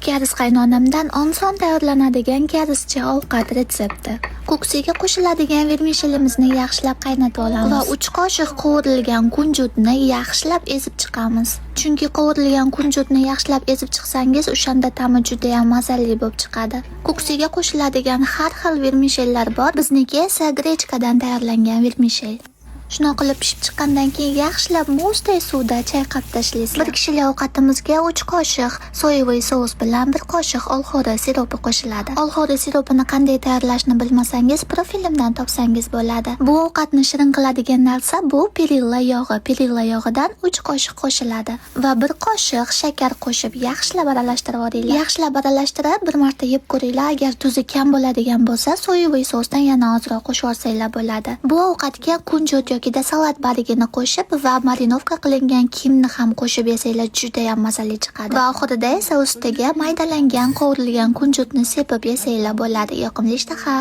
Kariz qaynonamdan oson tayyorlanadigan karizcha ovqat retsepti. Ko'ksiga qo'shiladigan vermishelimizni yaxshilab qaynatib olamiz va 3 qoshiq qovurilgan kunjutni yaxshilab ezib chiqamiz. Chunki qovurilgan kunjutni yaxshilab ezib chiqsangiz, o'shanda ta'mi juda ham mazali bo'lib chiqadi. Ko'ksiga qo'shiladigan har xil vermishellar bor. Bizniki esa grechkadan tayyorlangan vermishel. Shuni qilib pishib chiqqandan keyin yaxshilab muzday suvda chayqab tashlaysiz. Bir kishilik ovqatimizga 3 qoshiq soyavoy sos bilan 1 qoshiq olxo'ri siropi qo'shiladi. Olxo'ri siropini qanday tayyorlashni bilmasangiz, profilimdan topsangiz bo'ladi. Bu ovqatni shirin qiladigan narsa bu perilla yog'i. Perilla yog'idan 3 qoshiq qo'shiladi va 1 qoshiq shakar qo'shib yaxshilab aralashtirib oringlar. Yaxshilab aralashtirib bir marta yeb ko'ringlar. Agar tuzi kam bo'ladigan bo'lsa, soyavoy sosdan yana ozroq qo'shib olsanglar bo'ladi. Bu ovqatga kunjut yoki salat bargini qo'shib va marinovka qilingan kimni ham qo'shib yesanglar juda ham mazali chiqadi. Va oxirida esa ustiga maydalangan qovurilgan kunjutni sepib yesanglar bo'ladi. Yoqimli ishtaha.